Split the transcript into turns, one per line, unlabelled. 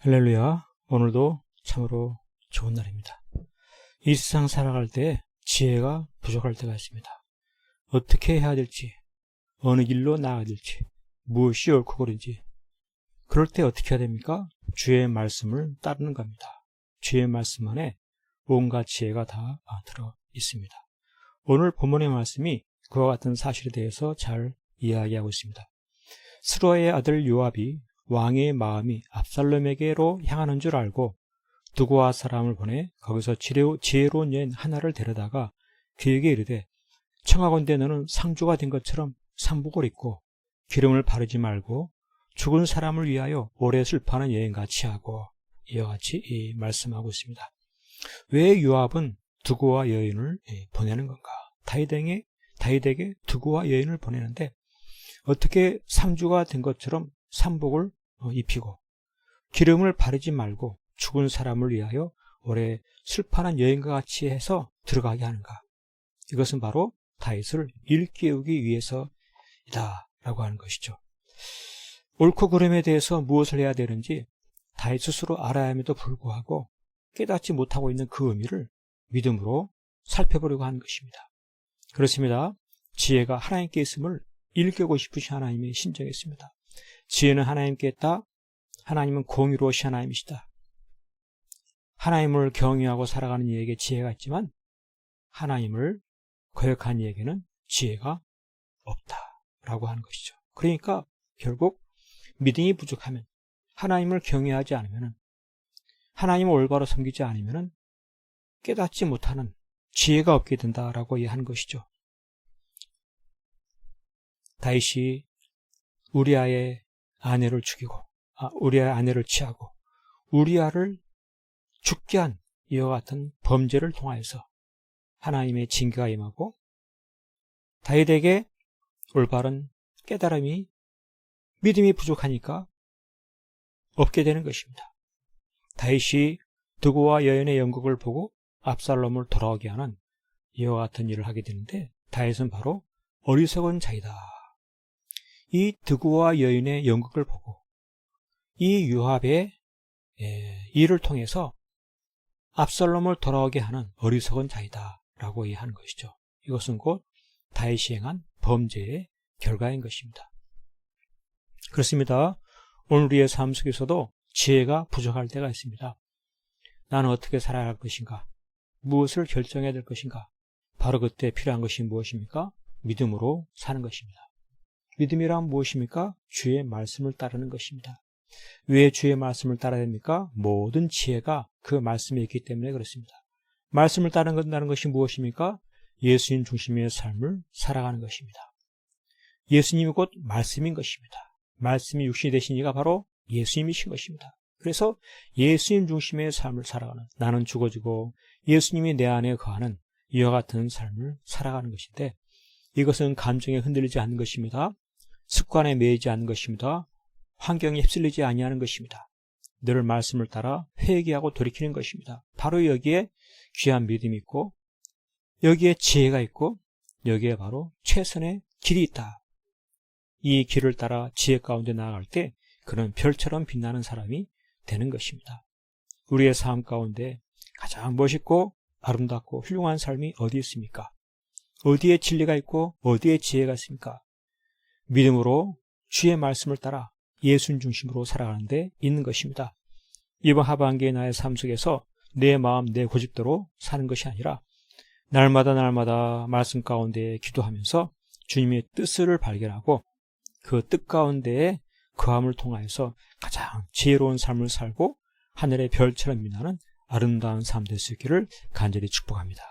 할렐루야. 오늘도 참으로 좋은 날입니다. 이 세상 살아갈 때 지혜가 부족할 때가 있습니다. 어떻게 해야 될지, 어느 길로 나아가야 될지, 무엇이 옳고 그른지, 그럴 때 어떻게 해야 됩니까? 주의 말씀을 따르는 겁니다. 주의 말씀 안에 온갖 지혜가 다 들어 있습니다. 오늘 본문의 말씀이 그와 같은 사실에 대해서 잘 이야기하고 있습니다. 스루아의 아들 요압이 왕의 마음이 압살롬에게로 향하는 줄 알고 두고와 사람을 보내 거기서 지혜로운 여인 하나를 데려다가 그에게 이르되, 청하건대 너는 상주가 된 것처럼 상복을 입고 기름을 바르지 말고 죽은 사람을 위하여 오래 슬퍼하는 여인같이 하고, 이와 같이 말씀하고 있습니다. 왜 요압은 두고와 여인을 보내는 건가? 다윗에게 두고와 여인을 보내는데 어떻게 상주가 된 것처럼 상복을 입히고 기름을 바르지 말고 죽은 사람을 위하여 오래 슬퍼하는 여인과 같이 해서 들어가게 하는가? 이것은 바로 다윗을 일깨우기 위해서이다 라고 하는 것이죠. 옳고 그름에 대해서 무엇을 해야 되는지 다윗 스스로 알아야 함에도 불구하고 깨닫지 못하고 있는 그 의미를 믿음으로 살펴보려고 하는 것입니다. 그렇습니다. 지혜가 하나님께 있음을 일깨우고 싶으신 하나님의 심정이었습니다. 지혜는 하나님께 있다. 하나님은 공의로우신 하나님이시다. 하나님을 경외하고 살아가는 이에게 지혜가 있지만 하나님을 거역한 이에게는 지혜가 없다라고 하는 것이죠. 그러니까 결국 믿음이 부족하면, 하나님을 경외하지 않으면, 하나님을 올바로 섬기지 않으면 깨닫지 못하는 지혜가 없게 된다라고 이해하는 것이죠. 다윗이 우리아의 아내를 우리아의 아내를 취하고 우리아를 죽게 한 이와 같은 범죄를 통하여서 하나님의 징계가 임하고 다윗에게 올바른 깨달음이, 믿음이 부족하니까 없게 되는 것입니다. 다윗이 두고와 여인의 연극을 보고 압살롬을 돌아오게 하는 이와 같은 일을 하게 되는데, 다윗은 바로 어리석은 자이다. 이 두고와 여인의 연극을 보고 이 요압의 일을 통해서 압살롬을 돌아오게 하는 어리석은 자이다 라고 이해하는 것이죠. 이것은 곧 다윗이 행한 범죄의 결과인 것입니다. 그렇습니다. 오늘 우리의 삶 속에서도 지혜가 부족할 때가 있습니다. 나는 어떻게 살아야 할 것인가? 무엇을 결정해야 될 것인가? 바로 그때 필요한 것이 무엇입니까? 믿음으로 사는 것입니다. 믿음이란 무엇입니까? 주의 말씀을 따르는 것입니다. 왜 주의 말씀을 따라야 됩니까? 모든 지혜가 그 말씀에 있기 때문에 그렇습니다. 말씀을 따르는 것이 무엇입니까? 예수님 중심의 삶을 살아가는 것입니다. 예수님이 곧 말씀인 것입니다. 말씀이 육신이 되신 이가 바로 예수님이신 것입니다. 그래서 예수님 중심의 삶을 살아가는, 나는 죽어지고 예수님이 내 안에 거하는 이와 같은 삶을 살아가는 것인데, 이것은 감정에 흔들리지 않는 것입니다. 습관에 매이지 않는 것입니다. 환경에 휩쓸리지 아니하는 것입니다. 늘 말씀을 따라 회개하고 돌이키는 것입니다. 바로 여기에 귀한 믿음이 있고, 여기에 지혜가 있고, 여기에 바로 최선의 길이 있다. 이 길을 따라 지혜 가운데 나아갈 때 그는 별처럼 빛나는 사람이 되는 것입니다. 우리의 삶 가운데 가장 멋있고 아름답고 훌륭한 삶이 어디 있습니까? 어디에 진리가 있고 어디에 지혜가 있습니까? 믿음으로 주의 말씀을 따라 예수님 중심으로 살아가는 데 있는 것입니다. 이번 하반기의 나의 삶 속에서 내 마음, 내 고집대로 사는 것이 아니라 날마다 말씀 가운데 기도하면서 주님의 뜻을 발견하고 그 뜻 가운데에 거함을 통하여서 가장 지혜로운 삶을 살고 하늘의 별처럼 빛나는 아름다운 삶 될 수 있기를 간절히 축복합니다.